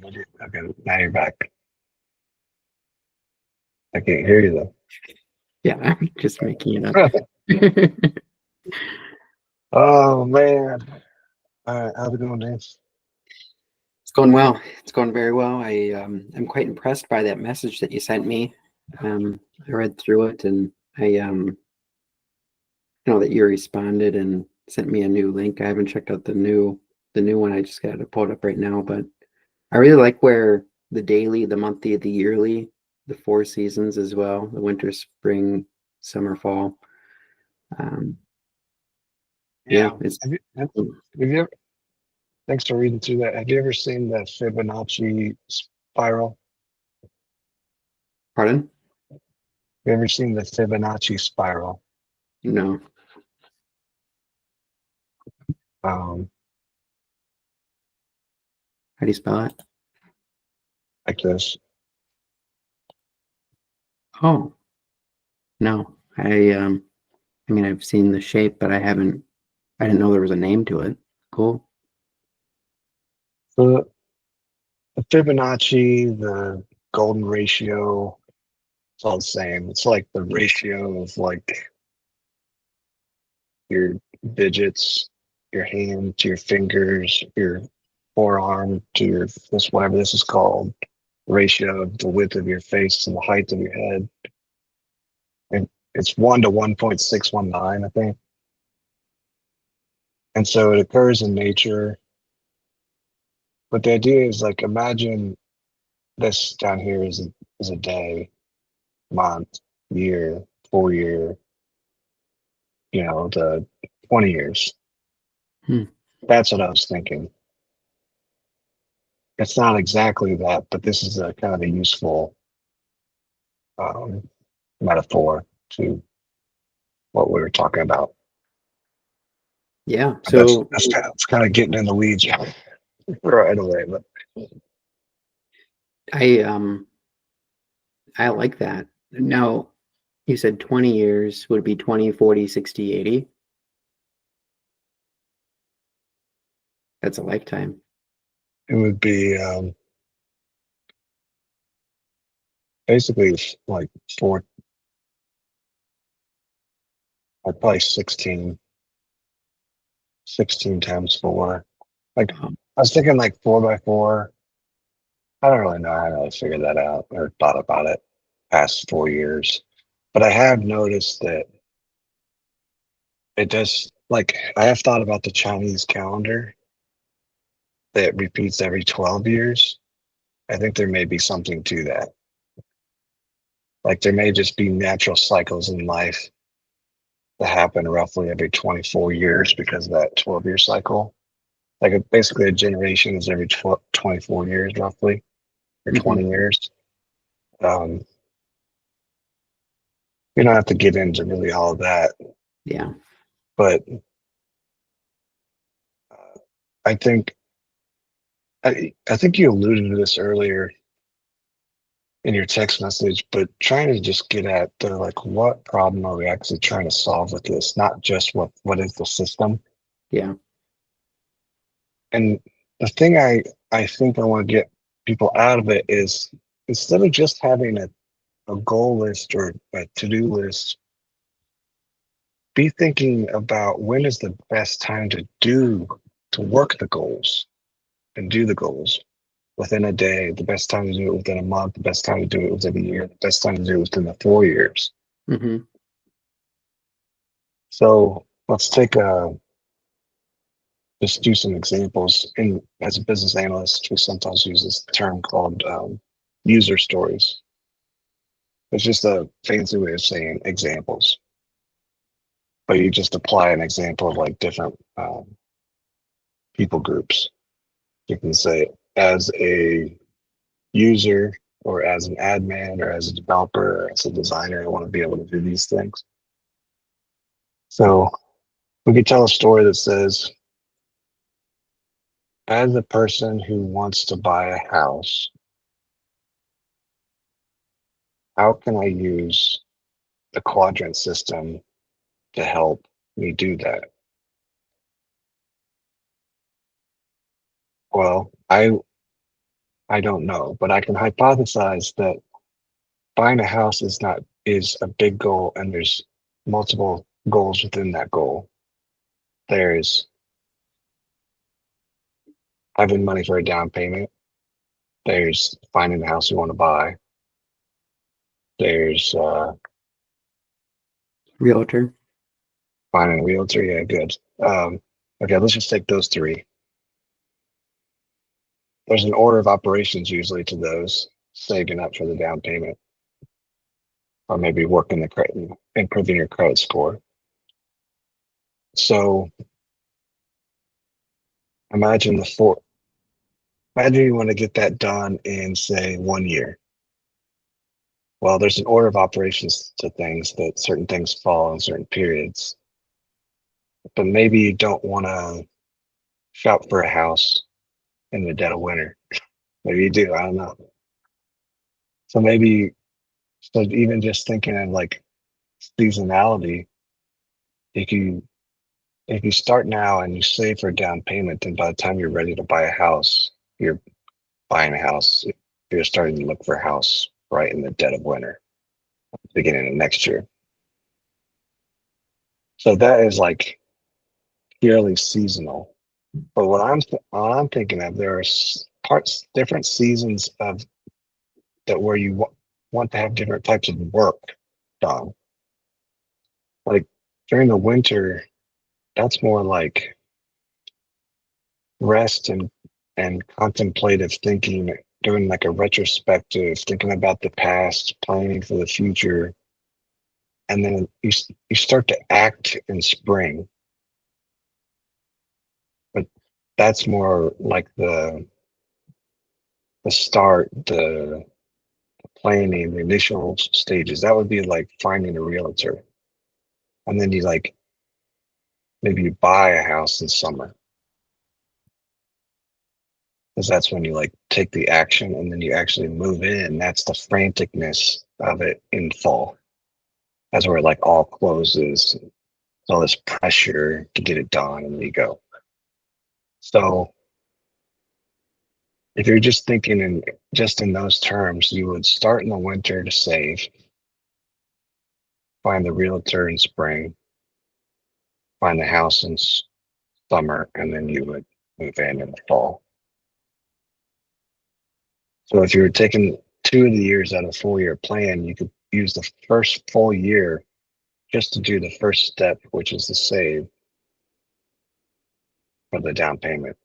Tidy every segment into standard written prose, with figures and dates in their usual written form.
Okay, now you're back. I can't hear you Yeah, I'm just making it up. though. Oh man. All right, how's it going, James? It's going well. It's going very well. I'm quite impressed by that message that you sent me. I read through it, and I know that you responded and sent me a new link. I haven't checked out the new one. I just got it pulled up right now, but I really like where the daily, the monthly, the yearly, the four seasons as well, the winter, spring, summer, fall. Um, yeah, Yeah. it's Have you ever, thanks for reading through that. Have you ever seen the Fibonacci spiral? pardon? Have you ever seen the Fibonacci spiral? No. Um, How do you spell it? like this. Oh, no. I mean I've seen the shape, but I didn't know there was a name to it. Cool. The, the Fibonacci, the golden ratio, it's all the same. It's like the ratio of like your digits, your hand to your fingers, your forearm to your this whatever this is called, ratio of the width of your face to the height of your head. And it's 1 to 1.619, I think. And so it occurs in nature. But the idea is like imagine this down here is a day, month, year, 4 year, the 20 years. Hmm. That's what I was thinking. It's not exactly that, but this is a kind of a useful um, metaphor to what we were talking about. Yeah. But that's So that's kind of, it's kind of getting in the weeds right away. But I um I like that. Now, you said 20 years would be 20, 40, 60, 80. That's a lifetime. it would be basically like four, like probably 16 times four. Like Um, I was thinking like 4 by 4. I don't really know how to figure that out or thought about it past 4 years. But I have noticed that it does like I have thought about the Chinese calendar that repeats every 12 years. I think there may be something to that. Like there may just be natural cycles in life that happen roughly every 24 years because of that 12-year cycle. Like basically a generation is every 24 years roughly or mhm. 20 years. Um, you don't have to get into really all of that, Yeah. but I think I think you alluded to this earlier in your text message, but trying to just get at the like what problem are we actually trying to solve with this, not just what is the system. Yeah. And the thing I think I want to get people out of it is instead of just having a goal list or a to-do list, be thinking about when is the best time to work the goals and do the goals within a day, the best time to do it within a month, the best time to do it within a year, the best time to do it within the 4 years. Hmm. So let's take just do some examples. And as a business analyst, we sometimes use this term called user stories. It's just a fancy way of saying examples, but you just apply an example of like different people groups. You can say as a user or as an admin or as a developer or as a designer, I want to be able to do these things. So we could tell a story that says, as a person who wants to buy a house, how can I use the quadrant system to help me do that? Well, I I don't know, but I can hypothesize that buying a house is a big goal, and there's multiple goals within that goal. There's having money for a down payment. There's finding the house you want to buy. There's Realtor. finding a realtor. Yeah, good. Okay, let's just take those three. There's an order of operations usually to those: saving up for the down payment, or maybe working the credit, improving your credit score. So imagine the four. Imagine you want to get that done in, say, 1 year. Well, there's an order of operations to things, that certain things fall in certain periods. But maybe you don't want to shop for a house in the dead of winter. Maybe you do. I don't know. So maybe, so even just thinking of like seasonality, if you if you start now and you save for a down payment, then by the time you're ready to buy a house, you're buying a house. You're starting to look for a house right in the dead of winter, beginning of next year. So that is like purely seasonal. But what I'm thinking of, there are parts, different seasons of that where you want to have different types of work done. Like during the winter, that's more like rest and contemplative thinking, doing like a retrospective, thinking about the past, planning for the future, and then you start to act in spring. But that's more like the start, the planning, the initial stages. That would be like finding a realtor, and then you like maybe you buy a house in summer, because that's when you like take the action, and then you actually move in. That's the franticness of it in fall. That's where it like all closes, all this pressure to get it done, and then you go. So if you're just thinking in just in those terms, you would start in the winter to save, find the realtor in spring, find the house in summer, and then you would move in the fall. So if you were taking 2 of the years out of a 4 year plan, you could use the first full year just to do the first step, which is the save for the down payment.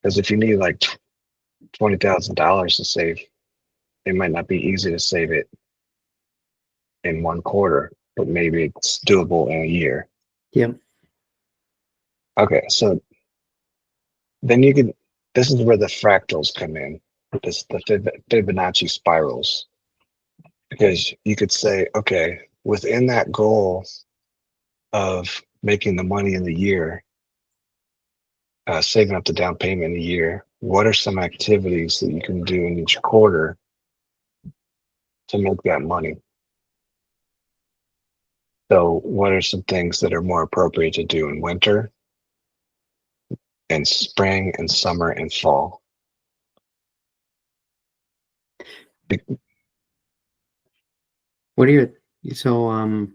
Because if you need like $20,000 to save, it might not be easy to save it in 1 quarter, but maybe it's doable in a year. Yeah. Okay, so then you could. This is where the fractals come in. The Fibonacci spirals, because you could say, okay, within that goal of making the money in the year, saving up the down payment in a year, what are some activities that you can do in each quarter to make that money? So, what are some things that are more appropriate to do in winter and spring and summer and fall? What are your so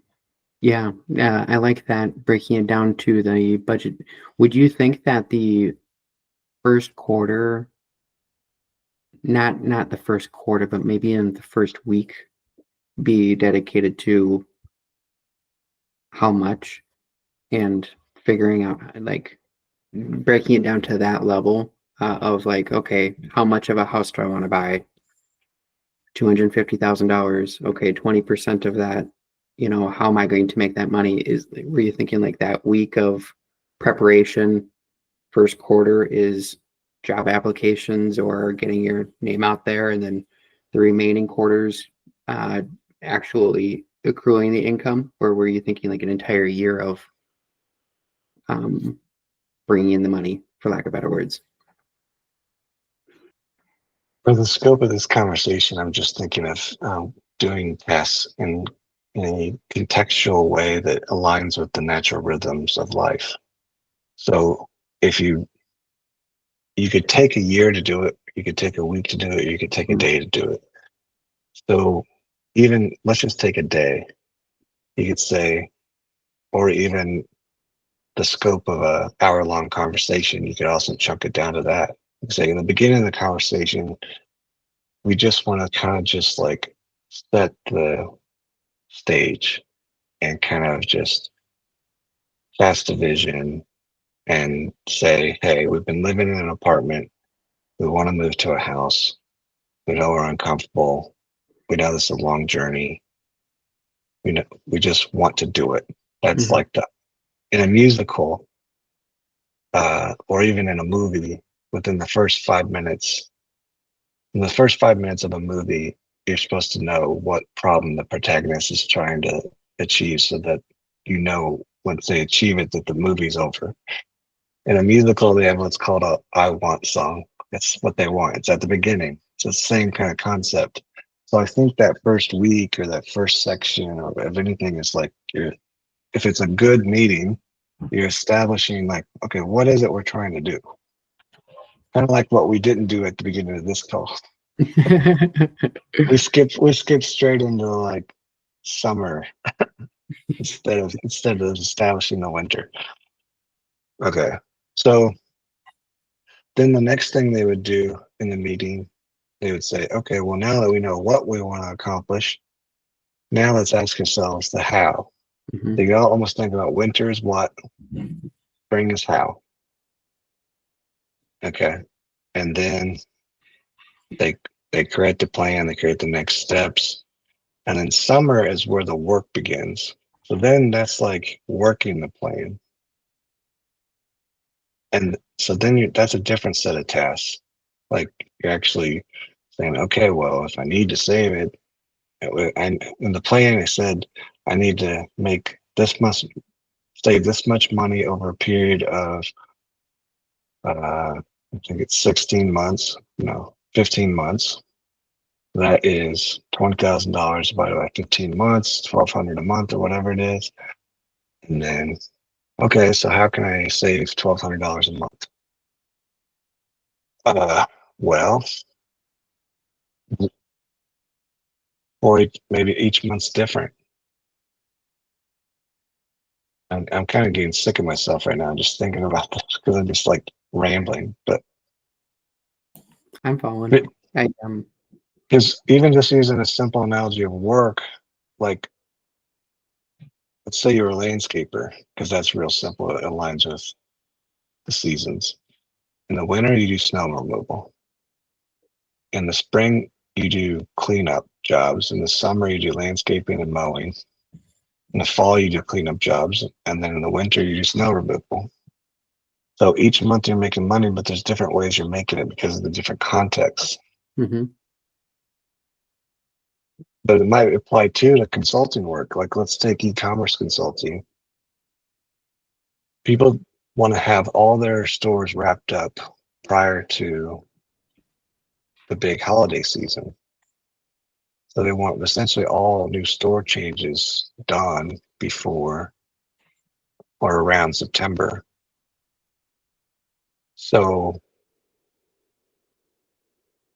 yeah, I like that, breaking it down to the budget. Would you think that the first quarter, not the first quarter, but maybe in the first week, be dedicated to how much, and figuring out like breaking it down to that level of like, okay, how much of a house do I want to buy? $250,000. Okay, 20% of that, how am I going to make that money? Were you thinking like that week of preparation, first quarter is job applications or getting your name out there, and then the remaining quarters uh, actually accruing the income? Or were you thinking like an entire year of um, bringing in the money, for lack of better words? For the scope of this conversation, I'm just thinking of doing tests in a contextual way that aligns with the natural rhythms of life. So if you could take a year to do it, You could take a week to do it. You could take a Mm. day to do it. So even let's just take a day. You could say, or even the scope of a hour-long conversation, you could also chunk it down to that. Like say in the beginning of the conversation, we just want to kind of just like set the stage and kind of just cast a vision and say, hey, we've been living in an apartment. We want to move to a house. We know we're uncomfortable. We know this is a long journey. We know we just want to do it. That's Mhm. like the in a musical, or even in a movie, within the first 5 minutes, in the first 5 minutes of a movie, you're supposed to know what problem the protagonist is trying to achieve so that you know once they achieve it that the movie's over. In a musical, they have what's called a I want song. It's what they want. It's at the beginning. It's the same kind of concept. So I think that first week or that first section of anything is like if it's a good meeting, you're establishing like, okay, what is it we're trying to do? Kind of like what we didn't do at the beginning of this call. We skipped straight into like summer instead of establishing the winter. Okay. So then the next thing they would do in the meeting, they would say, okay, well, now that we know what we want to accomplish, now let's ask ourselves the how. Mhm. So you all almost think about winter is what, spring is how. Okay. And then they they create the plan, they create the next steps. And then summer is where the work begins. So then that's like working the plan. And so then that's a different set of tasks. Like you're actually saying, okay, well, if I need to save it, and in the plan, it said I need to make this much, save this much money over a period of, I think it's 16 months, no, 15 months. That is $20,000 divided by 15 months, 1,200 a month or whatever it is. And then, okay, so how can I save $1,200 a month? Uh, well, or maybe each month's different. I'm kind of getting sick of myself right now, just thinking about this because I'm just like rambling. But I'm following. I because even just using a simple analogy of work, like let's say you're a landscaper, because that's real simple. It aligns with the seasons. In the winter, you do snow removal. In the spring, you do cleanup jobs. In the summer, you do landscaping and mowing. In the fall, you do cleanup jobs. And then in the winter, you do snow removal. So each month you're making money, but there's different ways you're making it because of the different contexts. Mhm. But it might apply too to consulting work. Like let's take e-commerce consulting. People want to have all their stores wrapped up prior to the big holiday season. So they want essentially all new store changes done before or around September. So,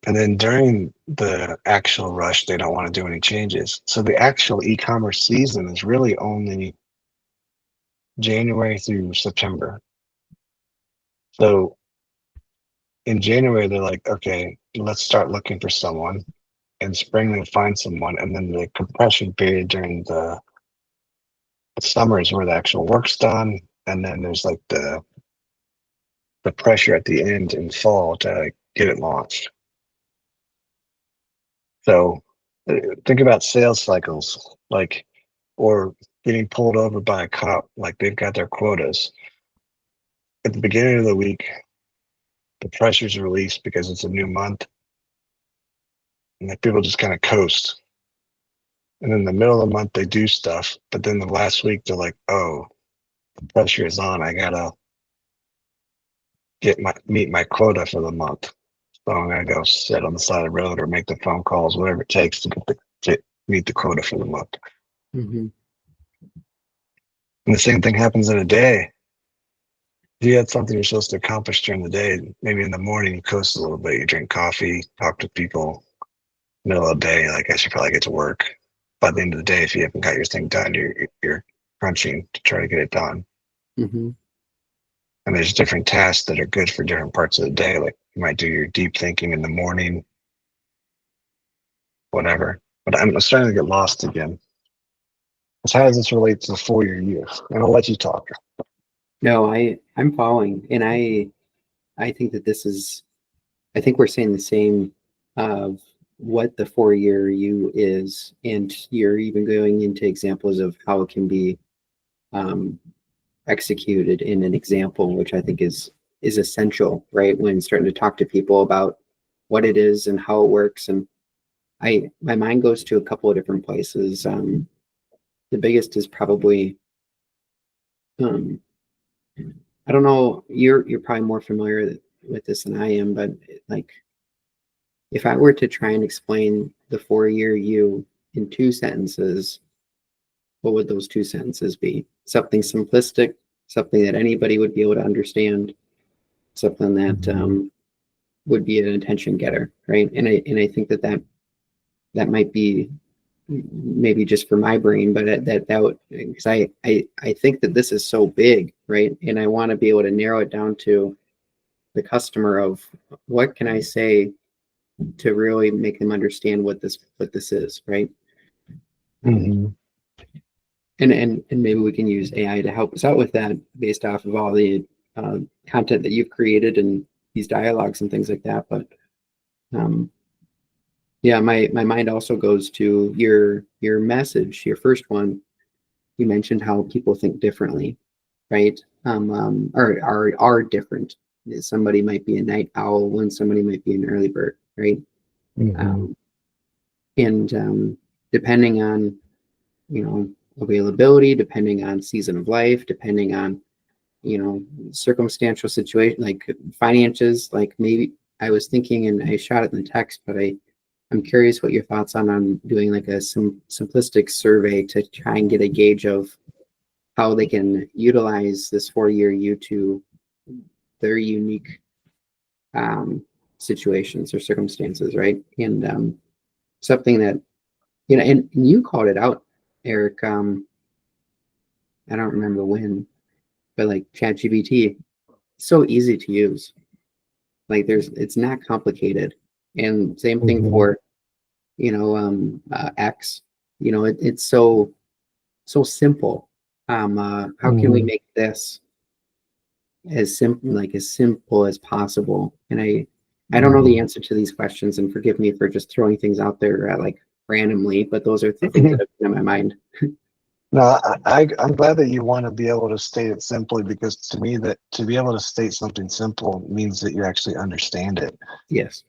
and then during the actual rush, they don't want to do any changes. So the actual e-commerce season is really only January through September. So in January, they're like, okay, let's start looking for someone. In spring, they find someone. And then the compression period during the summer is where the actual work's done. And then there's like the pressure at the end in fall to like, get it launched. So think about sales cycles, like, or getting pulled over by a cop, like they've got their quotas. At the beginning of the week, the pressure's released because it's a new month, and like people just kind of coast. And in the middle of the month, they do stuff, but then the last week, they're like, "Oh, the pressure is on. I gotta meet my quota for the month. So I'm gonna go sit on the side of the road or make the phone calls, whatever it takes to meet the quota for the month." Mhm. And the same thing happens in a day. If you had something you're supposed to accomplish during the day, maybe in the morning you coast a little bit, you drink coffee, talk to people, middle of the day, I guess you probably get to work. By the end of the day, if you haven't got your thing done, you're crunching to try to get it done. Hmm. And there's different tasks that are good for different parts of the day. Like you might do your deep thinking in the morning, whatever. But I'm starting to get lost again. So how does this relate to the 4 year you? And I'll let you talk. No, I'm following, and I think that this is. I think we're saying the same of what the 4 year you is, and you're even going into examples of how it can be um, executed in an example, which I think is essential, right? When starting to talk to people about what it is and how it works, and my mind goes to a couple of different places. The biggest is probably um, I don't know. You're probably more familiar with this than I am, but like if I were to try and explain the 4 year you in two sentences, what would those two sentences be? Something simplistic, something that anybody would be able to understand, something that would be an attention getter, right? And I think that might be maybe just for my brain, but that would, because I think that this is so big, right? And I want to be able to narrow it down to the customer of what can I say to really make them understand what this is, right? Mm-hmm. And maybe we can use AI to help us out with that based off of all the content that you've created and these dialogues and things like that. But um, yeah, my mind also goes to your message, your first one. You mentioned how people think differently, right? Or are different. Somebody might be a night owl when somebody might be an early bird, right? Mm-hmm. Um, and depending on availability, depending on season of life, depending on circumstantial situation like finances. Like maybe I was thinking, and I shot it in the text, but I'm curious what your thoughts on doing like a simplistic survey to try and get a gauge of how they can utilize this 4 year you to their unique um, situations or circumstances, right? And something that and you called it out, Eric. I don't remember when, but like ChatGPT, so easy to use. Like it's not complicated. And same thing Mm-hmm. for X. It's so simple. How can we Mm-hmm. make this as simple as possible? And I don't know the answer to these questions, and forgive me for just throwing things out there like randomly, but those are the things that have been in my mind. No, I'm glad that you want to be able to state it simply because to me that to be able to state something simple means that you actually understand it. Yes.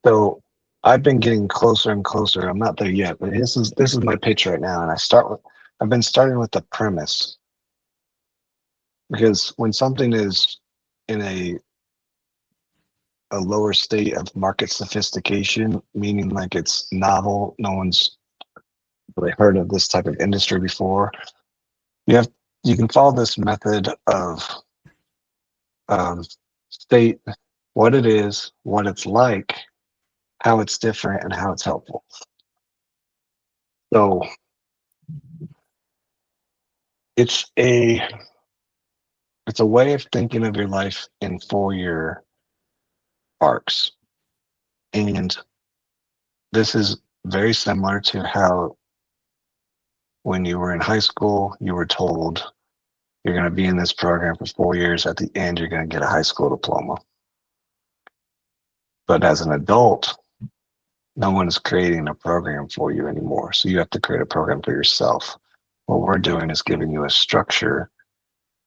So I've been getting closer and closer. I'm not there yet, but this is my pitch right now, and I've been starting with the premise because when something is in a lower state of market sophistication, meaning like it's novel, no one's really heard of this type of industry before. You have you can follow this method of state what it is, what it's like, how it's different, and how it's helpful. So it's a it's a way of thinking of your life in 4 year arcs. And this is very similar to how when you were in high school, you were told you're going to be in this program for 4 years. At the end, you're going to get a high school diploma. But as an adult, no one is creating a program for you anymore. So you have to create a program for yourself. What we're doing is giving you a structure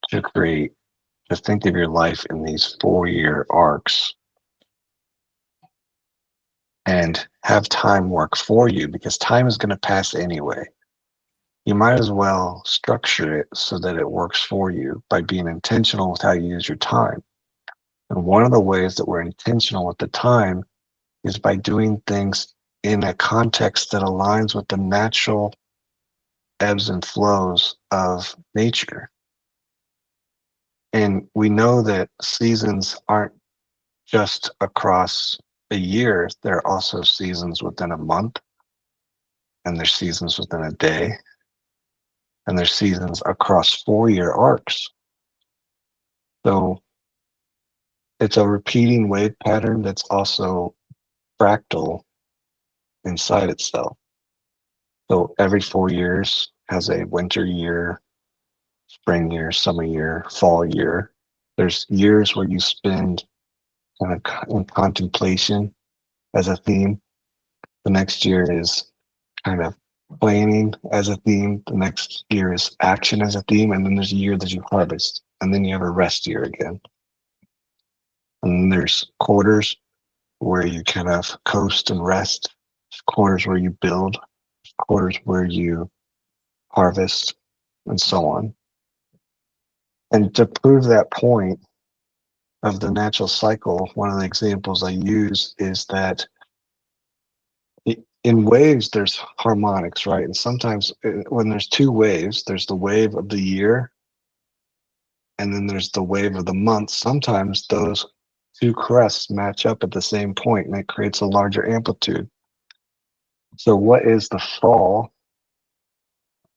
to create, to think of your life in these 4 year arcs and have time work for you because time is going to pass anyway. You might as well structure it so that it works for you by being intentional with how you use your time. And one of the ways that we're intentional with the time is by doing things in a context that aligns with the natural ebbs and flows of nature. And we know that seasons aren't just across a year, there are also seasons within a month, and there's seasons within a day, and there's seasons across 4-year arcs. So it's a repeating wave pattern that's also fractal inside itself. So every 4 years has a winter year, spring year, summer year, fall year. There's years where you spend kind of in contemplation as a theme. The next year is kind of planning as a theme. The next year is action as a theme. And then there's a year that you harvest. And then you have a rest year again. And then there's quarters where you kind of coast and rest, quarters where you build, quarters where you harvest, and so on. And to prove that point of the natural cycle, one of the examples I use is that in waves, there's harmonics, right? And sometimes when there's two waves, there's the wave of the year, and then there's the wave of the month. Sometimes those two crests match up at the same point, and it creates a larger amplitude. So what is the fall?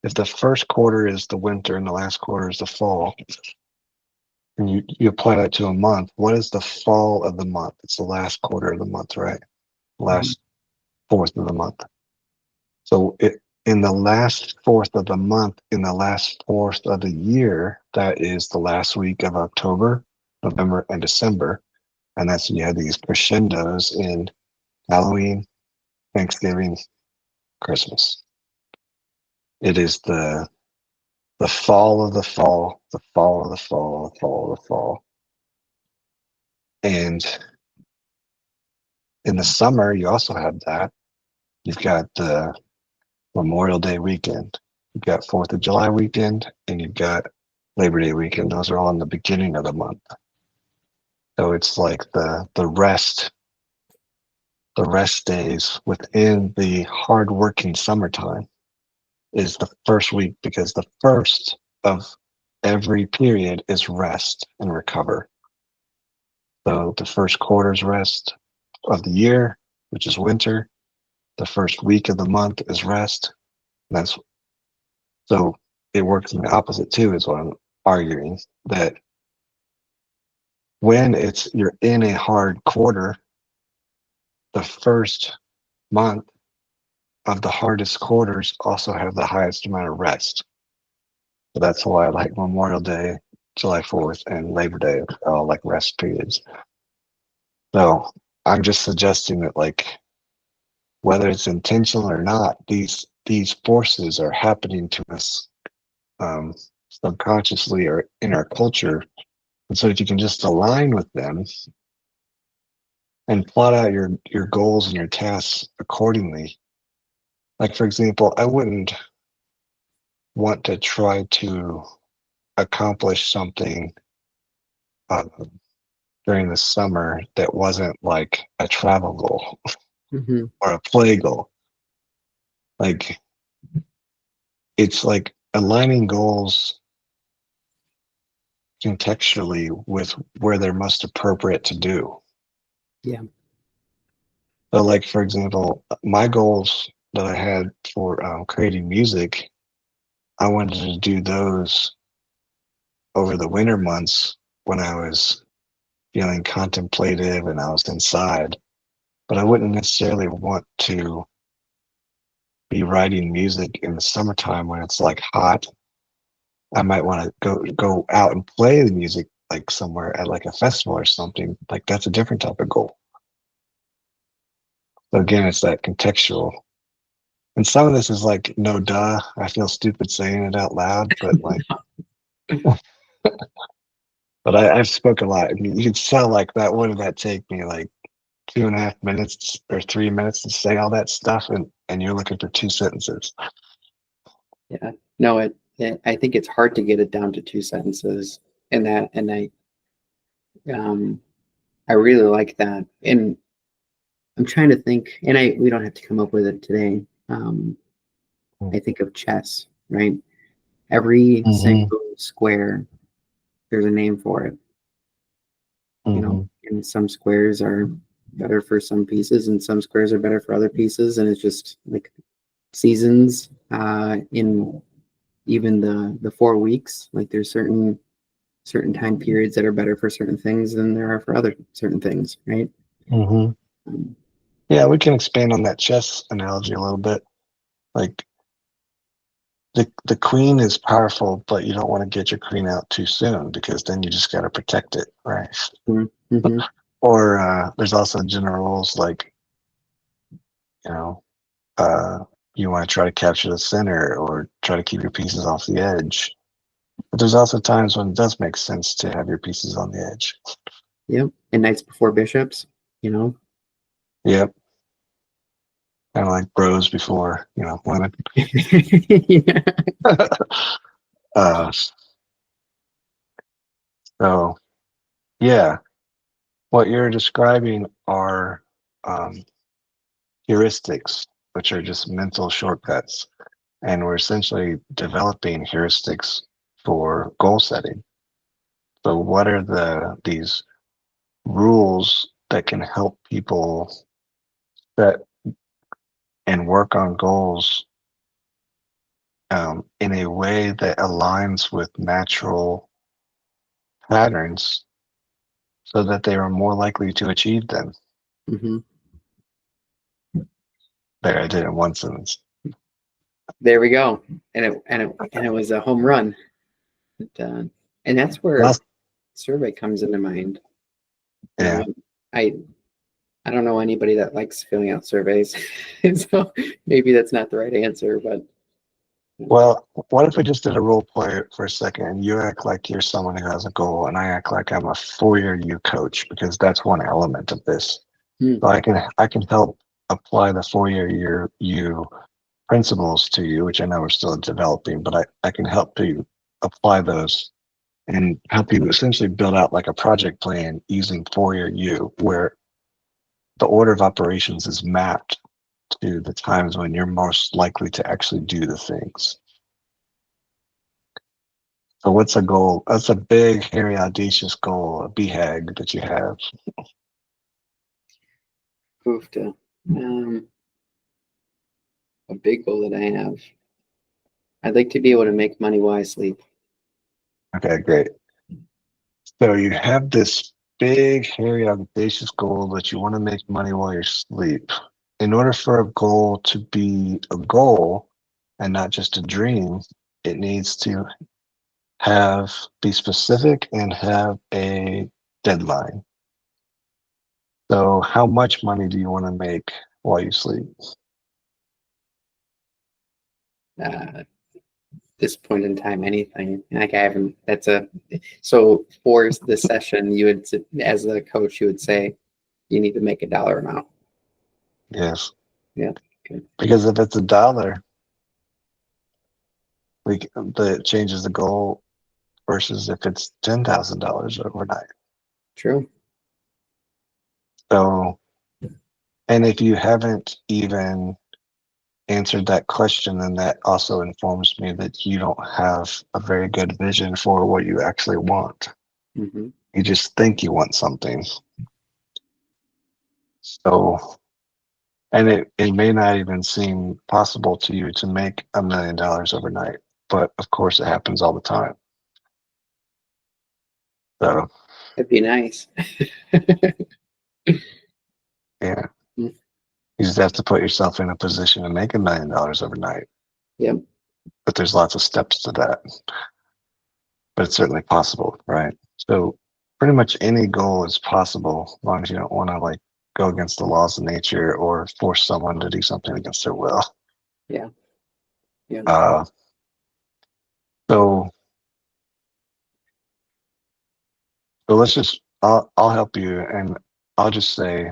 If the first quarter is the winter and the last quarter is the fall, and you apply that to a month, what is the fall of the month? It's the last quarter of the month, right? Last fourth of the month. So in the last fourth of the month, in the last fourth of the year, that is the last week of October, November, and December. And that's when you have these crescendos in Halloween, Thanksgiving, Christmas. It is the fall of the fall, the fall of the fall, the fall of the fall. And in the summer, you also have that. You've got the Memorial Day weekend, you've got 4th of July weekend, and you've got Labor Day weekend. Those are all in the beginning of the month. So it's like the rest days within the hardworking summertime is the first week, because the first of every period is rest and recover. So the first quarter's rest of the year, which is winter. The first week of the month is rest. That's so it works in the opposite too, is what I'm arguing, that when you're in a hard quarter, the first month of the hardest quarters also have the highest amount of rest. So that's why I like Memorial Day, July 4th, and Labor Day, all like rest periods. So I'm just suggesting that, like, whether it's intentional or not, these forces are happening to us subconsciously or in our culture. And so if you can just align with them and plot out your goals and your tasks accordingly. Like, for example, I wouldn't want to try to accomplish something during the summer that wasn't like a travel goal or a play goal. Like, it's like aligning goals contextually with where they're most appropriate to do. Yeah. So, like, for example, my goals that I had for creating music, I wanted to do those over the winter months when I was feeling contemplative and I was inside. But I wouldn't necessarily want to be writing music in the summertime when it's like hot. I might want to go out and play the music like somewhere at like a festival or something. Like, that's a different type of goal. So again, it's that contextual. And some of this is like, no duh. I feel stupid saying it out loud, but like, but I've spoken a lot. I mean, you can tell like that. What did that take me? Like 2.5 minutes or 3 minutes to say all that stuff, and you're looking for 2 sentences. Yeah. No, I think it's hard to get it down to 2 sentences, and I really like that. And I'm trying to think, and we don't have to come up with it today. I think of chess, right? Every single square there's a name for it. You know, Hmm. and some squares are better for some pieces, and some squares are better for other pieces, and it's just like seasons in even the 4 weeks. Like there's certain time periods that are better for certain things than there are for other certain things, right? Hmm. Um, Yeah, we can expand on that chess analogy a little bit. Like the queen is powerful, but you don't want to get your queen out too soon because then you just got to protect it, right? mm-hmm. Or there's also general rules like, you know, uh, you want to try to capture the center or try to keep your pieces off the edge. But there's also times when it does make sense to have your pieces on the edge. Yep. And knights before bishops, you know. Yep. Kind of like bros before, women. Yeah. uh, so, yeah, what you're describing are um, heuristics, which are just mental shortcuts. And we're essentially developing heuristics for goal setting. So, what are these rules that can help people set and work on goals in a way that aligns with natural patterns so that they are more likely to achieve them? Mm-hmm. There, I did it in one sentence. There we go. And it was a home run. And, and that's where Last, survey comes into mind. You yeah. know, I I don't know anybody that likes filling out surveys, so maybe that's not the right answer. But Well, what if we just did a role play for a second and you act like you're someone who has a goal and I act like I'm a 4-year U coach because that's one element of this. hmm, So I can help apply the 4-year U principles to you, which I know we're still developing, but I can help you apply those and help you essentially build out like a project plan using 4-year U, where the order of operations is mapped to the times when you're most likely to actually do the things. So what's a goal? That's a big, hairy, audacious goal, a BHAG that you have. Oofta. Um, a big goal that I have. I'd like to be able to make money while I sleep. Okay, great. So you have this big, hairy, audacious goal that you want to make money while you asleep. In order for a goal to be a goal and not just a dream, it needs to be specific and have a deadline. So how much money do you want to make while you sleep? This point in time, anything. Like I haven't. That's a. So for the session, you would, as a coach, you would say, you need to make a dollar amount. Yes. Yeah. Okay. Because if it's a dollar, that changes the goal versus if it's $10,000 overnight. True. So, and if you haven't even answered that question, then that also informs me that you don't have a very good vision for what you actually want. Mm-hmm. You just think you want something. So, and it may not even seem possible to you to make $1 million overnight, but of course it happens all the time. So, That'd be nice. yeah, Mm, you just have to put yourself in a position to make $1 million overnight. yep. But there's lots of steps to that. But it's certainly possible, right? So pretty much any goal is possible as long as you don't want to like go against the laws of nature or force someone to do something against their will. Yeah. Yeah. Uh, so so let's just I'll help you and I'll just say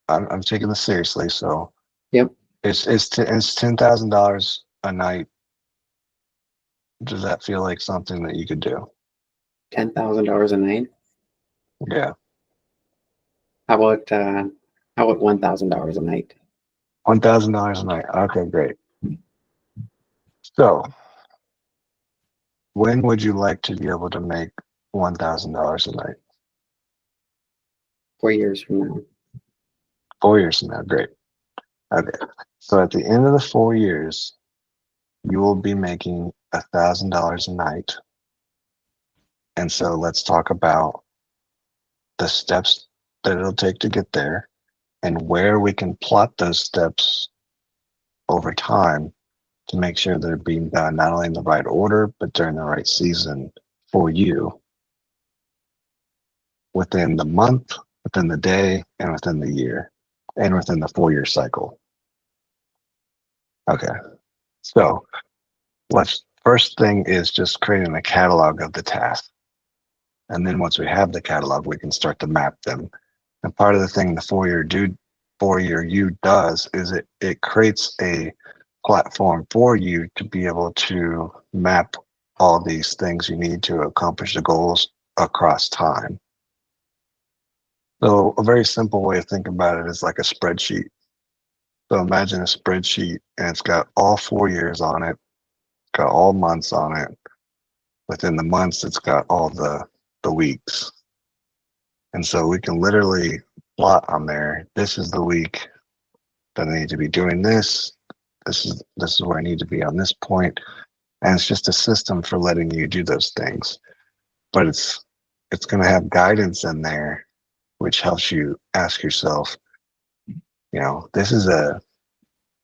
I'm taking this seriously. So Yep. it's $10,000 a night. Does that feel like something that you could do? $10,000 a night. Yeah, How about $1,000 a night? $1,000 a night. Okay, great. So when would you like to be able to make $1,000 a night? 4 years from now. 4 years from now, great. Okay. So at the end of the 4 years, you will be making $1,000 a night. And so let's talk about the steps that it'll take to get there and where we can plot those steps over time to make sure they're being done not only in the right order, but during the right season for you within the month, within the day, and within the year, and within the 4 year cycle. Okay. So let's first thing is just creating a catalog of the tasks. And then once we have the catalog, we can start to map them. And part of the thing the 4 year U does is it creates a platform for you to be able to map all these things you need to accomplish the goals across time. So a very simple way of thinking about it is like a spreadsheet. So imagine a spreadsheet and it's got all 4 years on it, got all months on it. Within the months, it's got all the weeks. And so we can literally plot on there, this is the week that I need to be doing this. This is where I need to be on this point. And it's just a system for letting you do those things. But it's going to have guidance in there, which helps you ask yourself,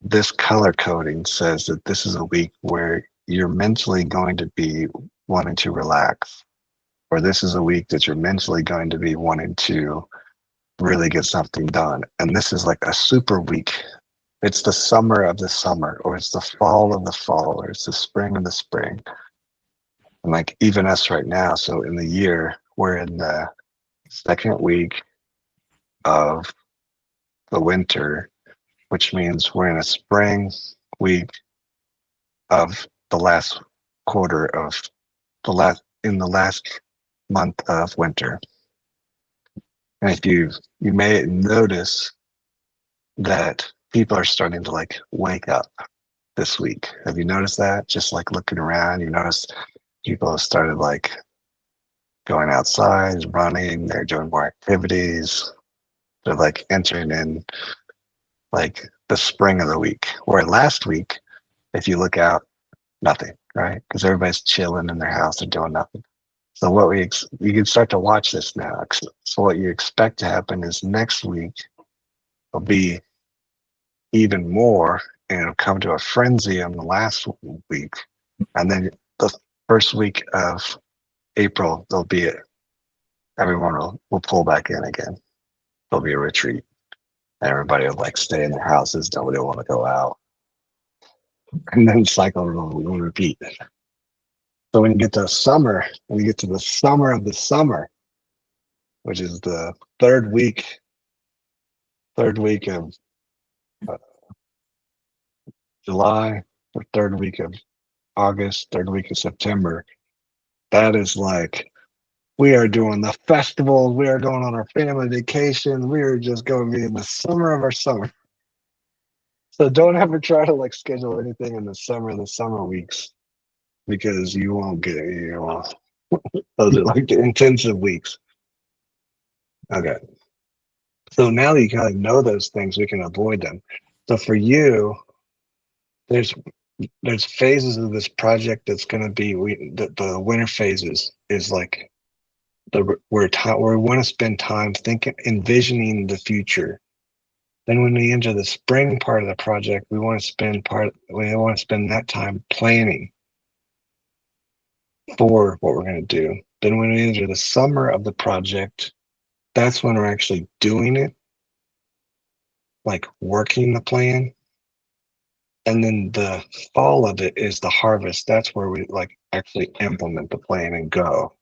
this color coding says that this is a week where you're mentally going to be wanting to relax, or this is a week that you're mentally going to be wanting to really get something done. And this is like a super week. It's the summer of the summer, or it's the fall of the fall, or it's the spring of the spring. And like even us right now, so in the year, we're in the second week of the winter, which means we're in a spring week of the last quarter of in the last month of winter. And if you may notice that people are starting to like wake up this week. Have you noticed that? Just like looking around, you notice people have started like going outside, running, they're doing more activities. They're like entering in like the spring of the week. Where last week, if you look out, nothing, right? Because everybody's chilling in their house, they're doing nothing. So you can start to watch this now. So what you expect to happen is next week will be even more, and it'll come to a frenzy on the last week, and then the first week of April there'll be everyone will pull back in again. There'll be a retreat. Everybody will like stay in their houses. Nobody will want to go out, and then the cycle will repeat. So when you get to summer, when you get to the summer of the summer, which is the third week of July, or third week of August, third week of September, that is like we are doing the festivals, we are going on our family vacation, we are just going to be in the summer of our summer. So don't ever try to like schedule anything in the summer weeks, because you won't get those are like the intensive weeks. Okay. So now that you kind of know those things, we can avoid them. So for you, there's phases of this project that's going to be the winter phases is like where we want to spend time thinking, envisioning the future. Then when we enter the spring part of the project, we want to spend that time planning for what we're going to do. Then when we enter the summer of the project, that's when we're actually doing it, like working the plan. And then the fall of it is the harvest. That's where we like actually implement the plan and go.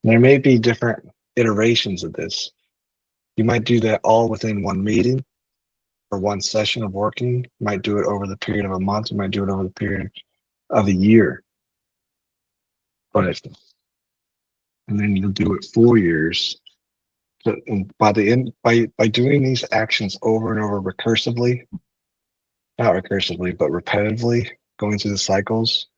There may be different iterations of this. You might do that all within one meeting or one session of working. You might do it over the period of a month. You might do it over the period of a year. But and then you'll do it 4 years. So, and by the end, by doing these actions over and over recursively, not recursively, but repetitively, going through the cycles,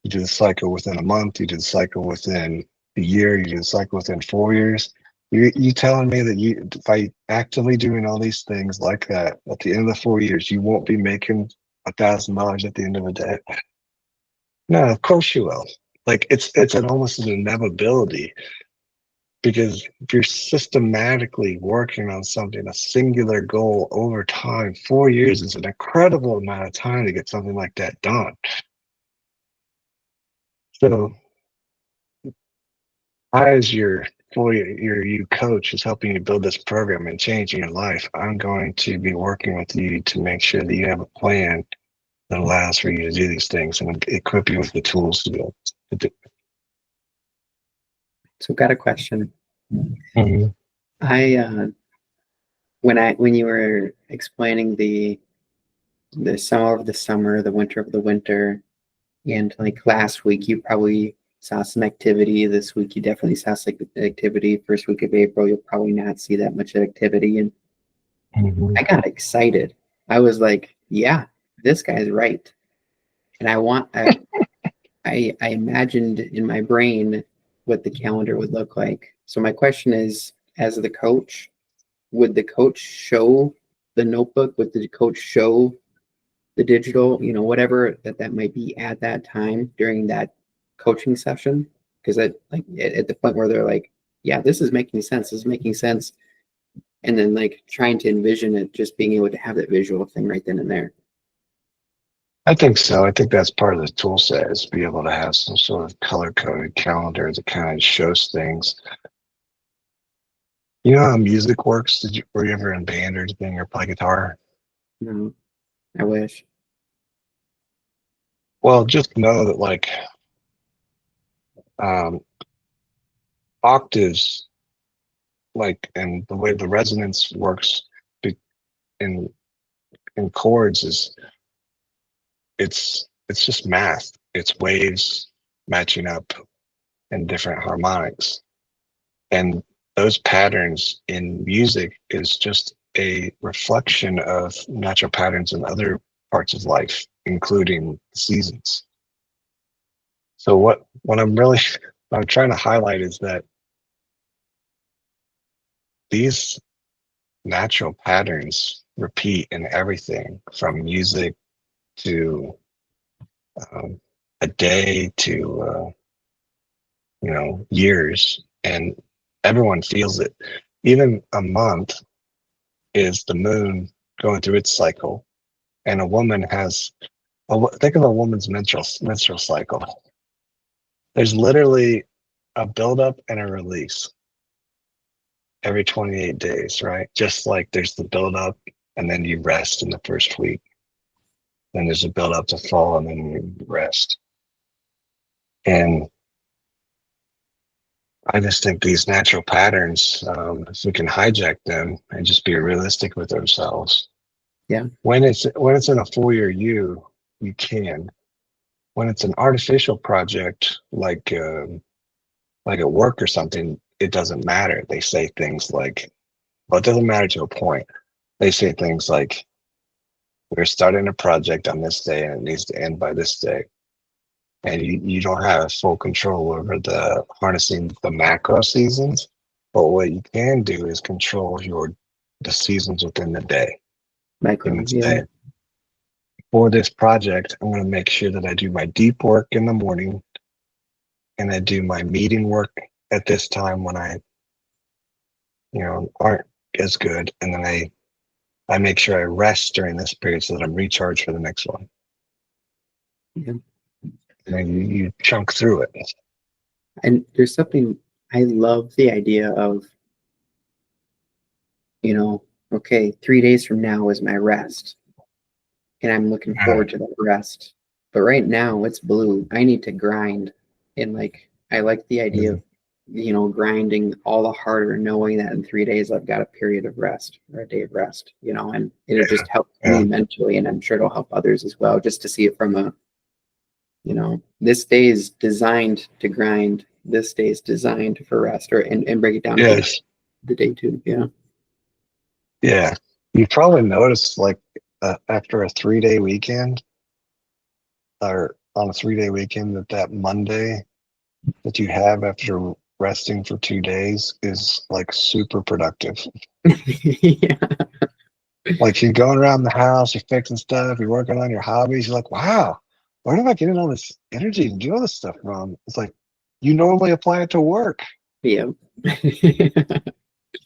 You do the cycle within a month, you do the cycle within a year, you do the cycle within 4 years. You telling me that you by actively doing all these things like that at the end of the 4 years, you won't be making $1,000 at the end of the day? No, of course you will. Like it's an almost an inevitability because if you're systematically working on something, a singular goal over time, 4 years is an incredible amount of time to get something like that done. So I, as your your you coach, is helping you build this program and changing your life. I'm going to be working with you to make sure that you have a plan that allows for you to do these things and equip you with the tools to do it. So, got a question. Mhm. I when you were explaining the summer of the summer, the winter of the winter, and like last week you probably saw some activity. This week you definitely saw some activity. First week of April you'll probably not see that much activity, and Mhm. I got excited. I was like, yeah, this guy's right. And I imagined in my brain what the calendar would look like. So my question is, as the coach, would the coach show the notebook? Would the coach show the digital, whatever that might be at that time during that coaching session? Because at the point where they're like, yeah, this is making sense. This is making sense. And then like trying to envision it, just being able to have that visual thing right then and there. I think so. I think that's part of the tool set is be able to have some sort of color coded calendar that kind of shows things. You know how music works? Were you ever in band or anything or play guitar? No, I wish. Well, just know that like um, octaves, like and the way the resonance works in in chords is it's just math. It's waves matching up in different harmonics. And those patterns in music is just a reflection of natural patterns in other parts of life, including seasons. So what I'm really what I'm trying to highlight is that these natural patterns repeat in everything from music to um, a day to years, and everyone feels it. Even a month is the moon going through its cycle, and a woman has think of a woman's menstrual cycle. There's literally a buildup and a release every 28 days, right? Just like there's the buildup and then you rest in the first week. Then there's a buildup to fall and then you rest. And I just think these natural patterns, if we can hijack them and just be realistic with ourselves, Yeah. when it's in a 4 year you can. When it's an artificial project like at work or something, it doesn't matter. They say things like, well, it doesn't matter to a point. They say things like, we're starting a project on this day and it needs to end by this day. And you don't have full control over the harnessing the macro seasons. But what you can do is control the seasons within the day. Micro, And yeah. say, for this project, I'm going to make sure that I do my deep work in the morning and I do my meeting work at this time when I, aren't as good. And then I make sure I rest during this period so that I'm recharged for the next one. Yeah. And then you chunk through it. And there's something I love the idea of, okay, 3 days from now is my rest. And I'm looking Yeah. forward to that rest. But right now it's blue. I need to grind. And like I like the idea Mhm. of, grinding all the harder, knowing that in 3 days I've got a period of rest or a day of rest, and it'll Yeah. just help me Yeah. mentally, and I'm sure it'll help others as well, just to see it from this day is designed to grind. This day is designed for rest, or and break it down to Yes. the day too. Yeah. Yeah. You probably noticed like after a 3 day weekend, or on a 3-day weekend that Monday that you have after resting for 2 days is like super productive. Yeah. Like you're going around the house, you're fixing stuff, you're working on your hobbies. You're like, wow, where am I getting all this energy to do all this stuff from? It's like you normally apply it to work. Yeah.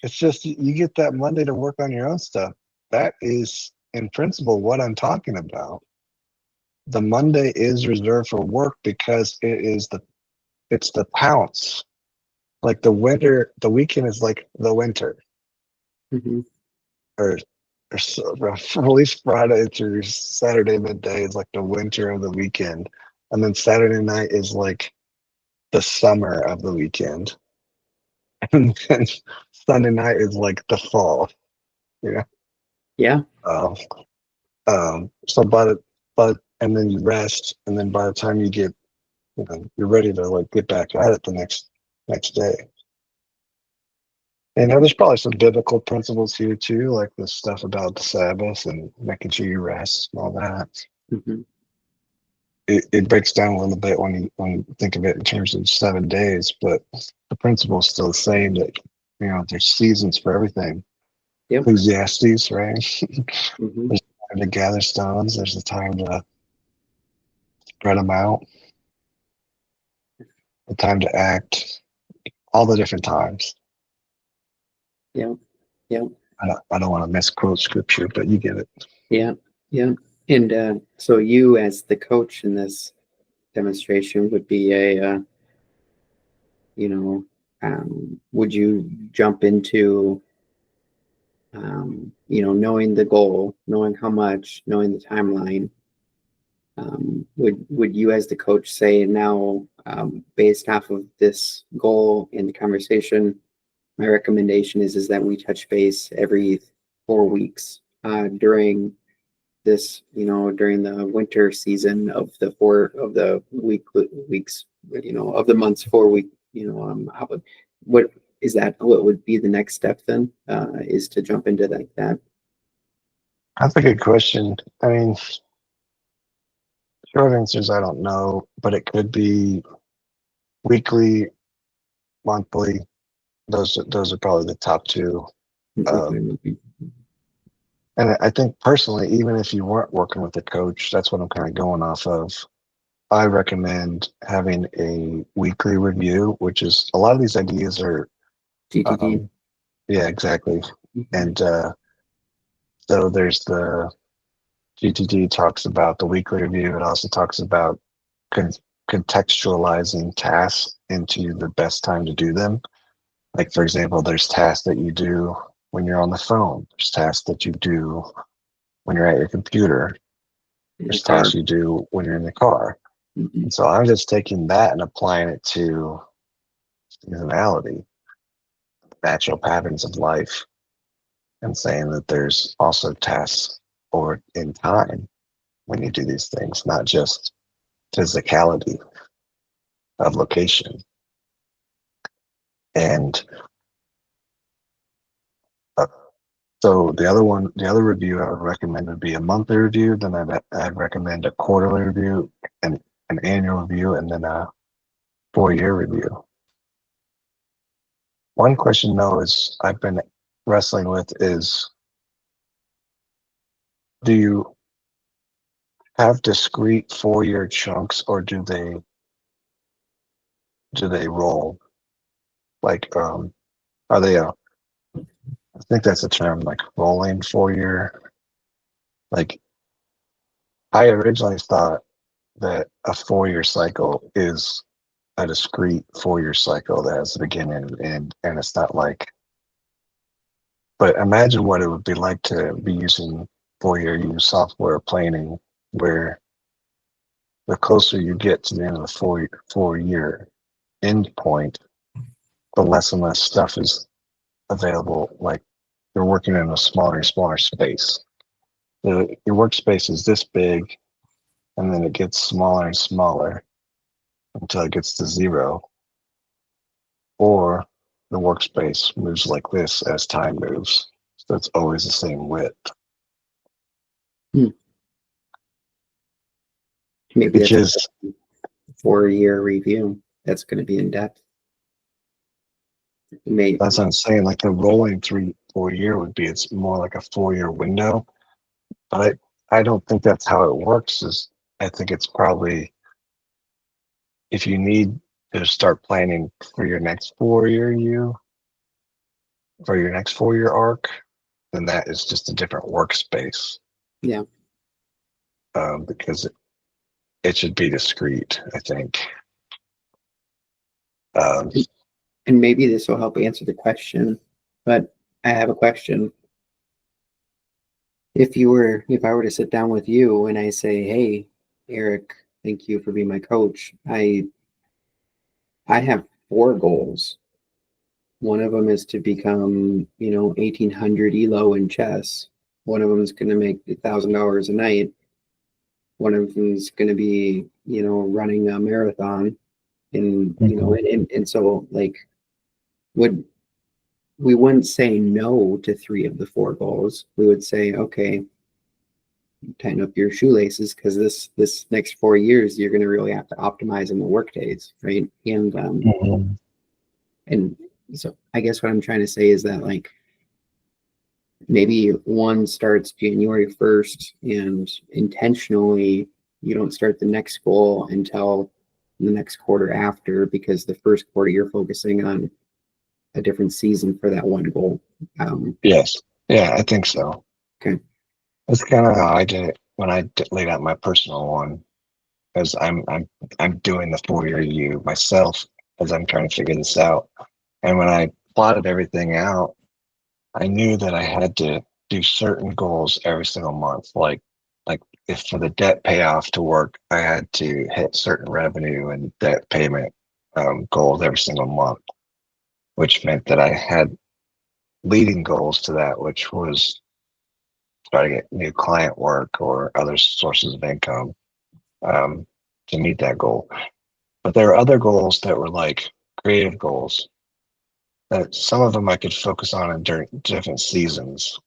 It's just you get that Monday to work on your own stuff. That is, in principle, what I'm talking about. The Monday is reserved for work because it's the pounce. Like the winter, the weekend is like the winter, Mhm. or at least Friday through Saturday midday is like the winter of the weekend, and then Saturday night is like the summer of the weekend, and then Sunday night is like the fall. You know, Yeah. um, so but and then you rest, and then by the time you get, you're ready to like get back at it the next day. And there's probably some biblical principles here too, like the stuff about the Sabbath and making sure you rest and all that. Mhm. It breaks down a little bit when you think of it in terms of 7 days, but the principle is still the same that there's seasons for everything. Yep. Ecclesiastes, right? Mhm. There's a time to gather stones. There's a time to spread them out. A time to act. All the different times. Yeah. Yeah. I don't want to misquote scripture, but you get it. Yeah. Yeah. And so you, as the coach in this demonstration, would be you know, would you jump into, knowing the goal, knowing how much, knowing the timeline? Would you, as the coach, say now, based off of this goal in the conversation, my recommendation is that we touch base every 4 weeks during this, during the winter season of the weeks, of the months 4 week, what is that? What would be the next step then? Is to jump into like that? That's a good question. I mean, short answers I don't know, but it could be weekly, monthly. Those are probably the top two. Um, Okay. and I think personally, even if you weren't working with a coach, that's what I'm kind of going off of. I recommend having a weekly review, which is a lot of these ideas are, GTD. um, yeah, exactly. Mhm. And so there's the GTD talks about the weekly review. It also talks about con- contextualizing tasks into the best time to do them. Like, for example, there's tasks that you do when you're on the phone, there's tasks that you do when you're at your computer, In the there's car. tasks you do when you're in the car. Mhm. And so I'm just taking that and applying it to seasonality, natural patterns of life, and saying that there's also tasks or in time when you do these things, not just physicality of location. And uh, so the other review I would recommend would be a monthly review. Then I'd recommend a quarterly review, and an annual review, and then a 4-year review. One question though is I've been wrestling with is, do you have discrete 4-year chunks, or do they roll? Like, are they I think that's a term, like rolling 4-year. Like, I originally thought that a 4-year cycle is a discrete 4-year cycle that has a beginning and end, and it's not like. But imagine what it would be like to be using 4-year use software planning, where the closer you get to the end of the 4-year end point, the less and less stuff is available. Like, you're working in a smaller and smaller space. Your workspace is this big, and then it gets smaller and smaller until it gets to zero, or the workspace moves like this as time moves. So it's always the same width, Hmm. Maybe which that's is 4-year review that's going to be in depth. May That's what I'm saying. Like the rolling 3 4 year would be, it's more like a 4 year window. But I don't think that's how it works. Is I think it's probably, if you need to start planning for your next 4 year for your next 4 year arc, then that is just a different workspace. Yeah. Because it should be discrete, I think. Um, And maybe this will help answer the question, but I have a question. If I were to sit down with you and I say, "Hey, Eric, thank you for being my coach. I have 4 goals. One of them is to become, 1800 elo in chess. One of them is going to make $1,000 a night. One of them is going to be, running a marathon." And so like, would we wouldn't say no to 3 of the 4 goals. We would say, okay, tighten up your shoelaces because this next 4 years you're going to really have to optimize in the work days, right? mhm. And so I guess what I'm trying to say is that, like, maybe one starts January 1st and intentionally you don't start the next goal until the next quarter after, because the first quarter you're focusing on a different season for that one goal. Yes. Yeah, I think so. Okay. That's kind of how I did it when I laid out my personal one, because I'm doing the 4 year U myself as I'm trying to figure this out. And when I plotted everything out, I knew that I had to do certain goals every single month. Like if for the debt payoff to work, I had to hit certain revenue and debt payment goals every single month, which meant that I had leading goals to that, which was try to get new client work or other sources of income um, to meet that goal. But there are other goals that were like creative goals that some of them I could focus on in different seasons.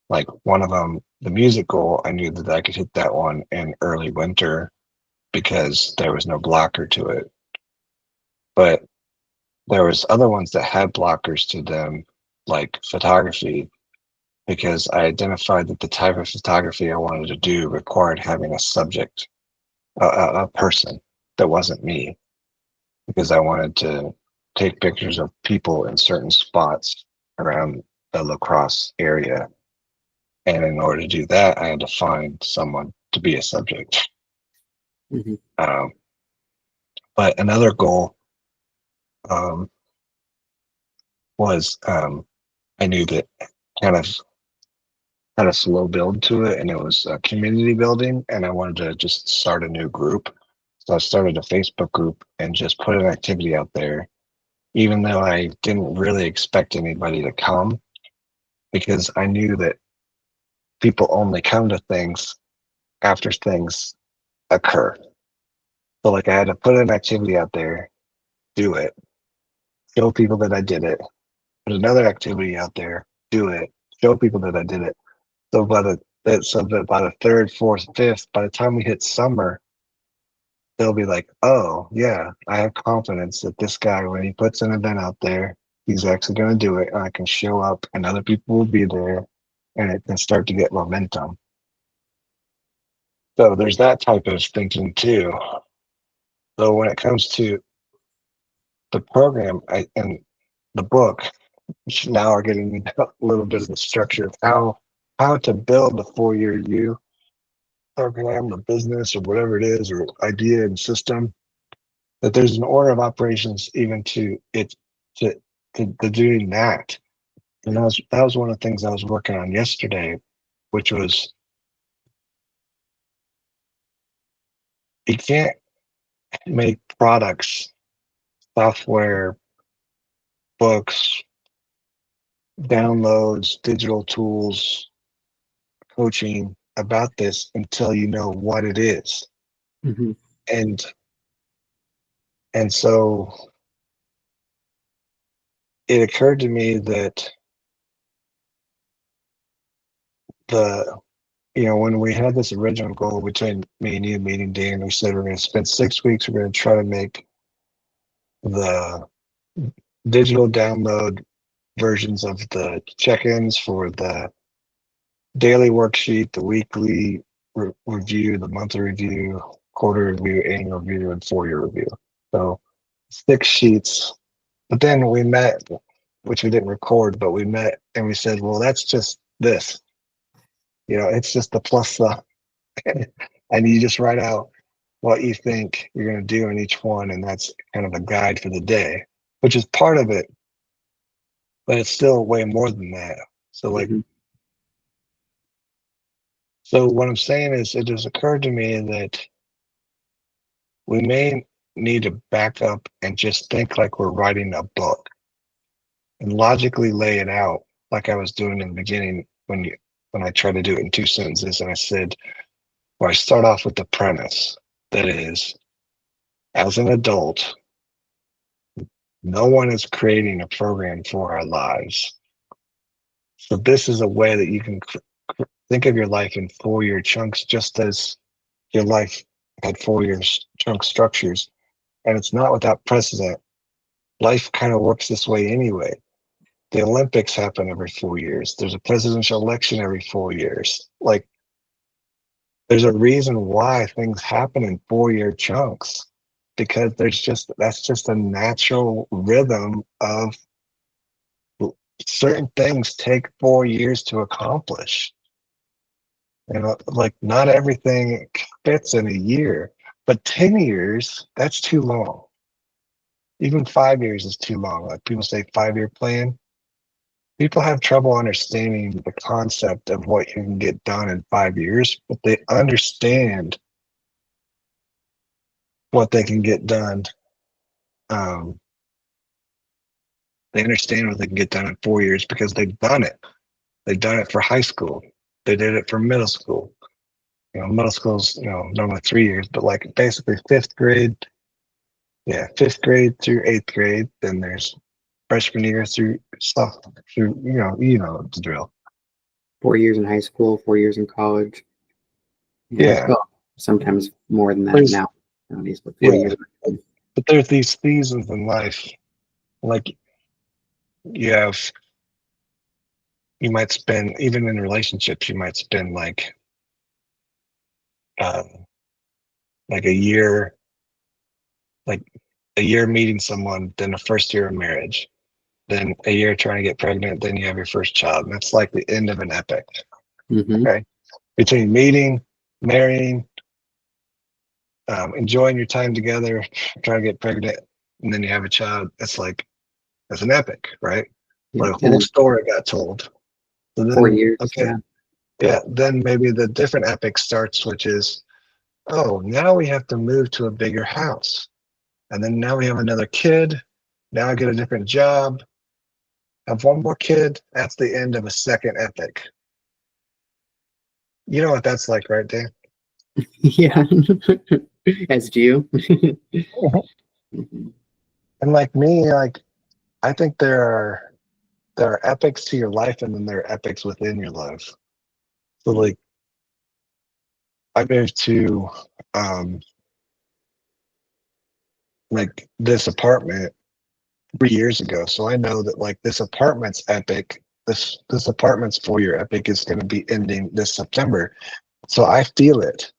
Like one of them, the music goal, I knew that I could hit that one in early winter because there was no blocker to it. But there was other ones that had blockers to them, like photography, because I identified that the type of photography I wanted to do required having a subject, a person that wasn't me, because I wanted to take pictures of people in certain spots around the La Crosse area. And in order to do that, I had to find someone to be a subject. Mhm. Um, but another goal um, was I knew that kind of had a slow build to it, and it was community building, and I wanted to just start a new group. So I started a Facebook group and just put an activity out there, even though I didn't really expect anybody to come, because I knew that people only come to things after things occur. So like I had to put an activity out there, do it, show people that I did it, put another activity out there, do it, show people that I did it. So by the third, fourth, fifth, by the time we hit summer, they'll be like, oh yeah, I have confidence that this guy, when he puts an event out there, he's actually going to do it, and I can show up, and other people will be there, and it can start to get momentum. So there's that type of thinking too. So when it comes to the program and the book, which now are getting a little bit of the structure of how to build the 4 year U program, the business or whatever it is, or idea and system, that there's an order of operations even to it to to doing that. And that was one of the things I was working on yesterday, which was you can't make products, software, books, downloads, digital tools, coaching about this until you know what it is. Mhm. And so it occurred to me that the when we had this original goal between me and you meeting Dan, we said we're going to spend 6 weeks. We're going to try to make the digital download versions of the check-ins for the daily worksheet, the weekly review, the monthly review, quarter review, annual review, and 4-year review. So 6 sheets. But then we met, which we didn't record, but we met and we said, well, that's just this. It's just the plus the, and you just write out what you think you're going to do in each one. And that's kind of a guide for the day, which is part of it, but it's still way more than that. So, like, Hmm. so what I'm saying is, it just occurred to me that we may need to back up and just think like we're writing a book and logically lay it out like I was doing in the beginning when I tried to do it in 2 sentences. And I said, well, I start off with the premise that is, as an adult, no one is creating a program for our lives. So this is a way that you can think of your life in 4-year chunks, just as your life had 4-year chunk structures. And it's not without precedent. Life kind of works this way anyway. The Olympics happen every 4 years. There's a presidential election every 4 years. Like, there's a reason why things happen in 4-year chunks, because that's just a natural rhythm of certain things take 4 years to accomplish. Like, not everything fits in a year, but 10 years, that's too long. Even 5 years is too long. Like, people say 5-year plan. People have trouble understanding the concept of what you can get done in 5 years, but they understand what they can get done. Um, they understand what they can get done in 4 years because they've done it. They've done it for high school. They did it for middle school. Middle school's normally 3 years, but like basically fifth grade. Yeah, fifth grade through eighth grade. Then there's freshman year through stuff through the drill. 4 years in high school, 4 years in college. Yeah. Yeah, Well, sometimes more than that there's nowadays, but 4 years. yeah, but there's these seasons in life. Like, you have, you might spend, even in relationships, you might spend um, like a year, like a year meeting someone, then the first year of marriage, then a year trying to get pregnant, then you have your first child, and that's like the end of an epic. Hmm. Okay, between meeting, marrying, enjoying your time together, trying to get pregnant, and then you have a child. That's an epic, right? Yeah. Like, a And whole then story got told. So four then, years. okay, Yeah. yeah, then maybe the different epic starts, which is, oh, now we have to move to a bigger house. And then now we have another kid. Now I get a different job. Have one more kid. That's the end of a second epic. You know what that's like, right, Dan? Yeah. As do you. Mhm. Mhm. And like me, like, I think there are epics to your life, and then there are epics within your life. So, like, I moved to um like this apartment 3 years ago. So I know that, like, this apartment's epic. This apartment's 4-year epic is going to be ending this September. So I feel it.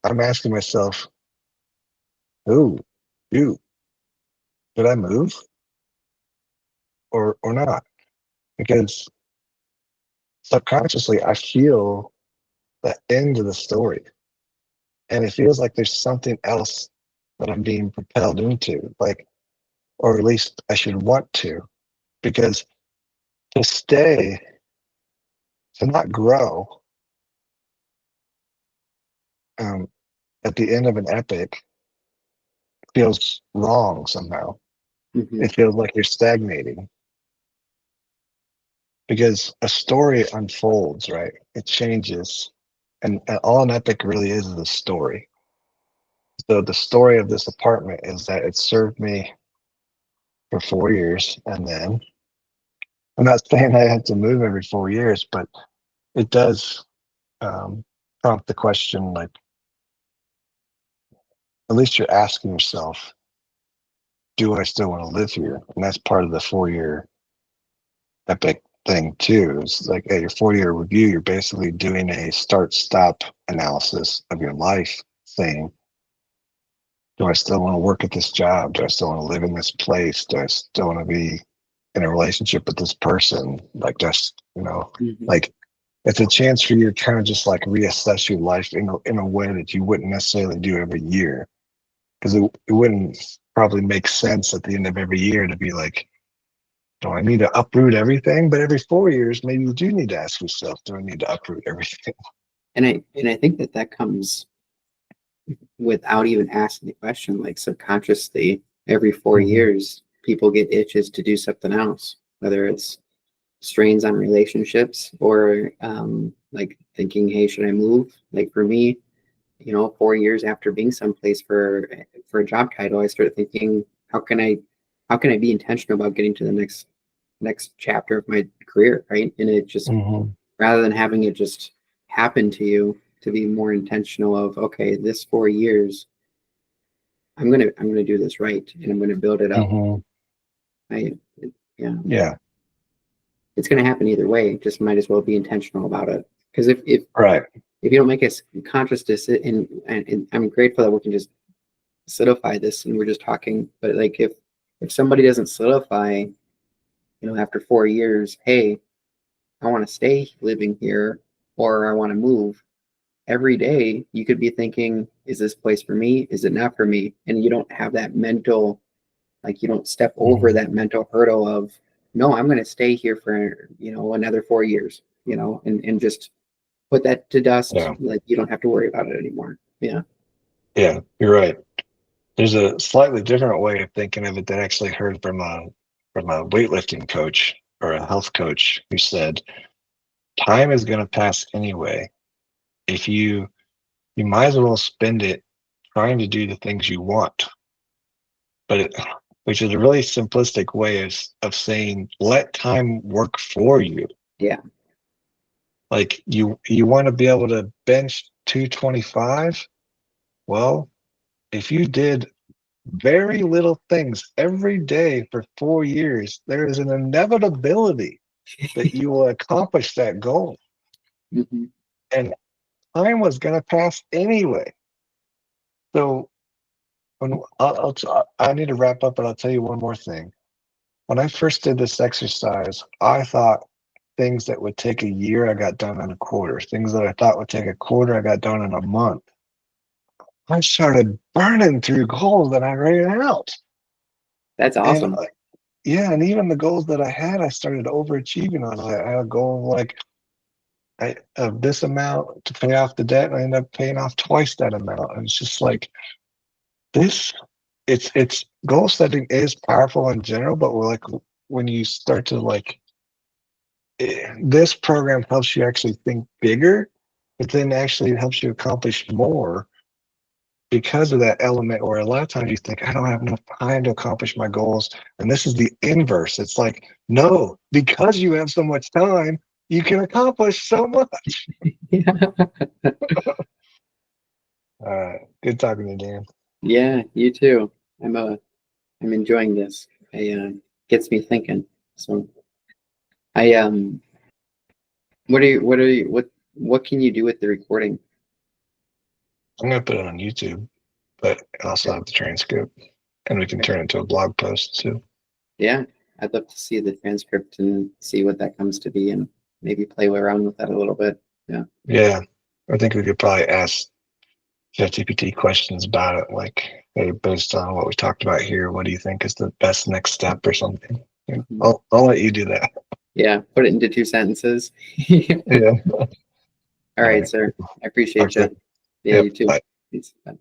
I'm asking myself, "Ooh, dude, did I move or not?" Because subconsciously I feel the end of the story, and it feels like there's something else that I'm being propelled into, like, or at least I should want to, because to stay, to not grow, um, at the end of an epic feels wrong somehow. Mhm. It feels like you're stagnating, because a story unfolds, right? It changes. And all an epic really is a story. So the story of this apartment is that it served me for 4 years. And then, I'm not saying I had to move every 4 years, but it does. prompt the question, like, at least you're asking yourself, do I still want to live here? And that's part of the 4-year epic thing too. It's like at your 4-year review, you're basically doing a start-stop analysis of your life, saying, do I still want to work at this job? Do I still want to live in this place? Do I still want to be in a relationship with this person? Like, just, like, it's a chance for you to kind of just like reassess your life in a way that you wouldn't necessarily do every year. Because it wouldn't probably make sense at the end of every year to be like, do I need to uproot everything? But every 4 years, maybe you do need to ask yourself, do I need to uproot everything? And I think that comes without even asking the question, like subconsciously, every 4 Mhm. years, people get itches to do something else, whether it's strains on relationships or like thinking, hey, should I move? Like for me, 4 years after being someplace for a job title, I started thinking, how can I be intentional about getting to the next chapter of my career, right? And it just, Mhm. rather than having it just happen to you, to be more intentional of, okay, this 4 years, I'm gonna do this right, and I'm gonna build it up. Mhm. I Yeah, Yeah. it's gonna happen either way. Just might as well be intentional about it. Because Right. if you don't make a conscious decision, and I'm grateful that we can just solidify this and we're just talking, but like if somebody doesn't solidify, after 4 years, hey, I want to stay living here or I want to move, every day you could be thinking, is this place for me? Is it not for me? And you don't have that mental, like you don't step over Mhm. that mental hurdle of, no, I'm going to stay here for, another 4 years, and just put that to dust. Yeah. Like you don't have to worry about it anymore. Yeah. Yeah. You're right. There's a slightly different way of thinking of it that I actually heard from a weightlifting coach or a health coach who said, time is going to pass anyway. If you might as well spend it trying to do the things you want. Which is a really simplistic way of saying, let time work for you. Yeah. Like, you want to be able to bench 225. Well, if you did very little things every day for 4 years, there is an inevitability that you will accomplish that goal. Hmm. And time was going to pass anyway. So when I need to wrap up, but I'll tell you one more thing. When I first did this exercise, I thought things that would take a year, I got done in a quarter. Things that I thought would take a quarter, I got done in a month. I started burning through goals that I ran out. That's And awesome. yeah, and even the goals that I had, I started overachieving on. I had a goal of like of this amount to pay off the debt, and I ended up paying off twice that amount. And it's just like this. It's goal setting is powerful in general, but we're like when you start to like this program helps you actually think bigger, but then actually helps you accomplish more because of that element. Or a lot of times you think, I don't have enough time to accomplish my goals. And this is the inverse. It's like, no, because you have so much time, you can accomplish so much. Good talking to you, Dan. Yeah, you too. I'm enjoying this. I Gets me thinking. So I what can you do with the recording? I'm going to put it on YouTube, but I also Okay. have the transcript and we can Okay. turn it into a blog post too. Yeah, I'd love to see the transcript and see what that comes to be and maybe play around with that a little bit. Yeah. Yeah. I think we could probably ask ChatGPT questions about it, like, hey, based on what we talked about here, what do you think is the best next step or something? Yeah, Mhm. I'll let you do that. Yeah, put it into 2 sentences. Yeah. All All right, right. sir. I Talk appreciate soon. you. Yeah, Yep. you too. Bye. Peace. Bye.